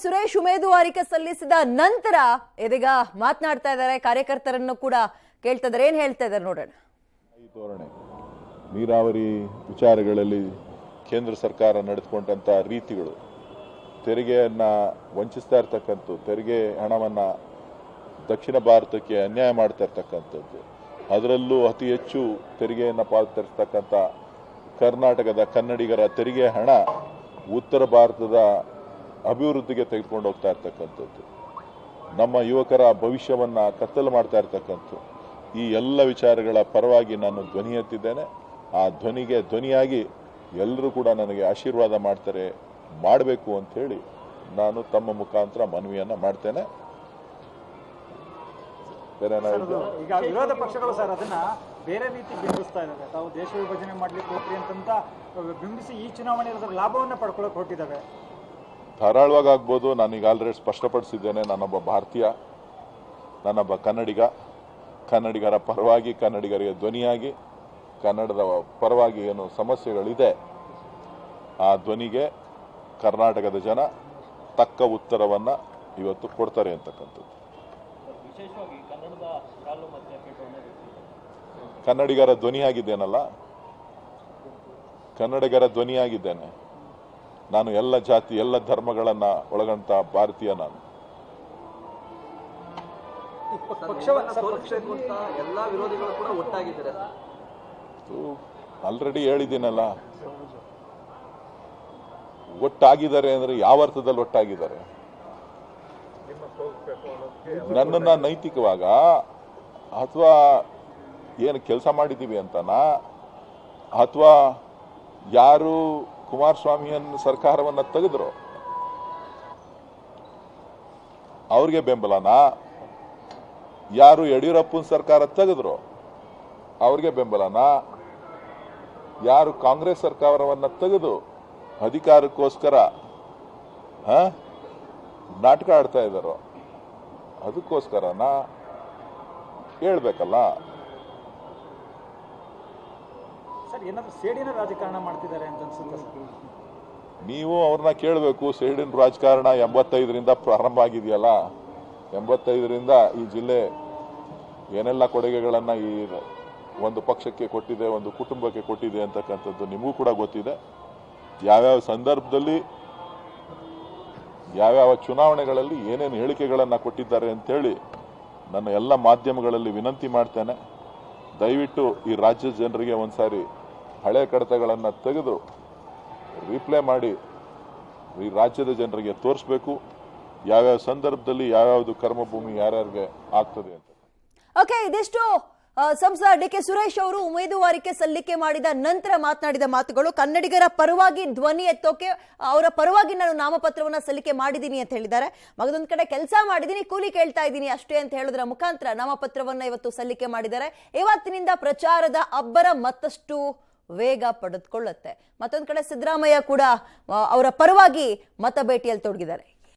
ಸುರೇಶ್ ಉಮೇದುವಾರಿಕೆ ಸಲ್ಲಿಸಿದ ನಂತರ ಇದೀಗ ಮಾತನಾಡ್ತಾ ಇದ್ದಾರೆ, ಕಾರ್ಯಕರ್ತರನ್ನು ಕೂಡ ಕೇಳ್ತಾ ಇದ್ದಾರೆ. ಏನ್ ಹೇಳ್ತಾ ಇದ್ದಾರೆ ನೋಡೋಣ. ಈ ಧೋರಣೆ ನೀರಾವರಿ ವಿಚಾರಗಳಲ್ಲಿ ಕೇಂದ್ರ ಸರ್ಕಾರ ನಡೆದುಕೊಂಡಂತ ರೀತಿಗಳು, ತೆರಿಗೆಯನ್ನ ವಂಚಿಸ್ತಾ ಇರ್ತಕ್ಕಂಥದ್ದು, ತೆರಿಗೆ ಹಣವನ್ನ ದಕ್ಷಿಣ ಭಾರತಕ್ಕೆ ಅನ್ಯಾಯ ಮಾಡ್ತಾ ಇರ್ತಕ್ಕಂಥದ್ದು, ಅದರಲ್ಲೂ ಅತಿ ಹೆಚ್ಚು ತೆರಿಗೆಯನ್ನು ಪಾವತಿಸ್ತಕ್ಕಂಥ ಕರ್ನಾಟಕದ ಕನ್ನಡಿಗರ ತೆರಿಗೆ ಹಣ ಉತ್ತರ ಭಾರತದ ಅಭಿವೃದ್ಧಿಗೆ ತೆಗೆದುಕೊಂಡು ಹೋಗ್ತಾ ಇರ್ತಕ್ಕಂಥದ್ದು, ನಮ್ಮ ಯುವಕರ ಭವಿಷ್ಯವನ್ನ ಕತ್ತಲು ಮಾಡ್ತಾ ಇರ್ತಕ್ಕಂಥದ್ದು, ಈ ಎಲ್ಲ ವಿಚಾರಗಳ ಪರವಾಗಿ ನಾನು ಧ್ವನಿ ಎತ್ತಿದ್ದೇನೆ. ಆ ಧ್ವನಿಗೆ ಧ್ವನಿಯಾಗಿ ಎಲ್ಲರೂ ಕೂಡ ನನಗೆ ಆಶೀರ್ವಾದ ಮಾಡ್ತಾರೆ, ಮಾಡಬೇಕು ಅಂತ ಹೇಳಿ ನಾನು ತಮ್ಮ ಮುಖಾಂತರ ಮನವಿಯನ್ನ ಮಾಡ್ತೇನೆ. ಈಗ ವಿರೋಧ ಪಕ್ಷಗಳು ಸರ್ ಅದನ್ನ ಬೇರೆ ರೀತಿ ಬಿಂಬಿಸ್ತಾ ಇದ್ದಾವೆ. ತಾವು ದೇಶ ವಿಭಜನೆ ಮಾಡ್ಲಿಕ್ಕೆ ಹೋಗ್ರಿ ಅಂತ ಬಿಂಬಿಸಿ ಈ ಚುನಾವಣೆಯಲ್ಲಿ ಅದರ ಲಾಭವನ್ನ ಪಡ್ಕೊಳ್ಳೋಕೆ ಹೊರಟಿದ್ದಾವೆ. ಧಾರಾಳವಾಗಿ ಆಗ್ಬೋದು. ನಾನೀಗ ಆಲ್ರೆಡಿ ಸ್ಪಷ್ಟಪಡಿಸಿದ್ದೇನೆ, ನಾನೊಬ್ಬ ಭಾರತೀಯ, ನಾನೊಬ್ಬ ಕನ್ನಡಿಗರ ಪರವಾಗಿ, ಕನ್ನಡಿಗರಿಗೆ ಧ್ವನಿಯಾಗಿ, ಕನ್ನಡದ ಪರವಾಗಿ ಏನು ಸಮಸ್ಯೆಗಳಿದೆ ಆ ಧ್ವನಿಗೆ ಕರ್ನಾಟಕದ ಜನ ತಕ್ಕ ಉತ್ತರವನ್ನ ಇವತ್ತು ಕೊಡ್ತಾರೆ ಅಂತಕ್ಕಂಥದ್ದು. ಕನ್ನಡಿಗರ ಧ್ವನಿಯಾಗಿದ್ದೇನಲ್ಲ, ಕನ್ನಡಿಗರ ಧ್ವನಿಯಾಗಿದ್ದೇನೆ. ನಾನು ಎಲ್ಲ ಜಾತಿ ಎಲ್ಲ ಧರ್ಮಗಳನ್ನ ಒಳಗಂತ ಭಾರತೀಯ. ನಾನು ಎಲ್ಲ ವಿರೋಧಿಗಳು ಕೂಡ ಒಟ್ಟಾಗಿದ್ದಾರೆ. ಆಲ್ರೆಡಿ ಹೇಳಿದ್ದೀನಲ್ಲ, ಒಟ್ಟಾಗಿದ್ದಾರೆ ಅಂದ್ರೆ ಯಾವ ಅರ್ಥದಲ್ಲಿ ಒಟ್ಟಾಗಿದ್ದಾರೆ? ನನ್ನನ್ನ ನೈತಿಕವಾಗ ಅಥವಾ ಏನು ಕೆಲಸ ಮಾಡಿದ್ದೀವಿ ಅಂತನಾ, ಅಥವಾ ಯಾರು ಕುಮಾರಸ್ವಾಮಿಯನ್ನ ಸರ್ಕಾರವನ್ನ ತೆಗೆದ್ರು ಅವ್ರಿಗೆ ಬೆಂಬಲನಾ, ಯಾರು ಯಡಿಯೂರಪ್ಪನ ಸರ್ಕಾರ ತೆಗೆದ್ರು ಅವ್ರಿಗೆ ಬೆಂಬಲನಾ, ಯಾರು ಕಾಂಗ್ರೆಸ್ ಸರ್ಕಾರವನ್ನ ತೆಗೆದು ಅಧಿಕಾರಕ್ಕೋಸ್ಕರ ನಾಟಕ ಆಡ್ತಾ ಇದ್ದಾರೋ ಅದಕ್ಕೋಸ್ಕರನಾ ಹೇಳ್ಬೇಕಲ್ಲ. ಏನಾದ್ರೂ ಸೇಡಿನ ರಾಜಕಾರಣ ಮಾಡ್ತಿದ್ದಾರೆ ಅಂತ ಅನ್ಸುತ್ತೆ. ನೀವು ಅವ್ರನ್ನ ಕೇಳಬೇಕು. ಸೇಡಿನ ರಾಜಕಾರಣ 85ರಿಂದ ಪ್ರಾರಂಭ ಆಗಿದೆಯಲ್ಲ, 85ರಿಂದ ಈ ಜಿಲ್ಲೆ ಏನೆಲ್ಲ ಕೊಡುಗೆಗಳನ್ನ ಈ ಒಂದು ಪಕ್ಷಕ್ಕೆ ಕೊಟ್ಟಿದೆ, ಒಂದು ಕುಟುಂಬಕ್ಕೆ ಕೊಟ್ಟಿದೆ ಅಂತಕ್ಕಂಥದ್ದು ನಿಮಗೂ ಕೂಡ ಗೊತ್ತಿದೆ. ಯಾವ್ಯಾವ ಸಂದರ್ಭದಲ್ಲಿ ಯಾವ್ಯಾವ ಚುನಾವಣೆಗಳಲ್ಲಿ ಏನೇನು ಹೇಳಿಕೆಗಳನ್ನ ಕೊಟ್ಟಿದ್ದಾರೆ ಅಂತೇಳಿ ನನ್ನ ಎಲ್ಲ ಮಾಧ್ಯಮಗಳಲ್ಲಿ ವಿನಂತಿ ಮಾಡ್ತೇನೆ. ದಯವಿಟ್ಟು ಈ ರಾಜ್ಯದ ಜನರಿಗೆ ಒಂದ್ಸಾರಿ ಹಳೆ ಕಡತಗಳನ್ನು ತೆಗೆದು ರಿಪ್ಲೈ ಮಾಡಿ ಈ ರಾಜ್ಯದ ಜನರಿಗೆ ತೋರಿಸ್ಬೇಕು ಯಾವ್ಯಾವ ಸಂದರ್ಭದಲ್ಲಿ ಯಾವ್ಯಾವ್ದು ಕರ್ಮಭೂಮಿ ಯಾರ್ಯಾರಿಗೆ ಆಗ್ತದೆ ಅಂತ. ಓಕೆ, ಇದಿಷ್ಟು ಸಂಸದ ಡಿ.ಕೆ. ಸುರೇಶ್ ಅವರು ಉಮೇದುವಾರಿಕೆ ಸಲ್ಲಿಕೆ ಮಾಡಿದ ನಂತರ ಮಾತನಾಡಿದ ಮಾತುಗಳು. ಕನ್ನಡಿಗರ ಪರವಾಗಿ ಧ್ವನಿ ಎತ್ತೋಕೆ ಅವರ ಪರವಾಗಿ ನಾನು ನಾಮಪತ್ರವನ್ನ ಸಲ್ಲಿಕೆ ಮಾಡಿದ್ದೀನಿ ಅಂತ ಹೇಳಿದ್ದಾರೆ. ಮಗದೊಂದು ಕಡೆ ಕೆಲಸ ಮಾಡಿದ್ದೀನಿ, ಕೂಲಿ ಕೇಳ್ತಾ ಇದ್ದೀನಿ ಅಷ್ಟೇ ಅಂತ ಹೇಳೋದ್ರ ಮುಖಾಂತರ ನಾಮಪತ್ರವನ್ನ ಇವತ್ತು ಸಲ್ಲಿಕೆ ಮಾಡಿದ್ದಾರೆ. ಇವತ್ತಿನಿಂದ ಪ್ರಚಾರದ ಅಬ್ಬರ ಮತ್ತಷ್ಟು ವೇಗ ಪಡೆದುಕೊಳ್ಳುತ್ತೆ. ಮತ್ತೊಂದು ಕಡೆ ಸಿದ್ದರಾಮಯ್ಯ ಕೂಡ ಅವರ ಪರವಾಗಿ ಮತ ಭೇಟಿಯಲ್ಲಿ ತೊಡಗಿದ್ದಾರೆ.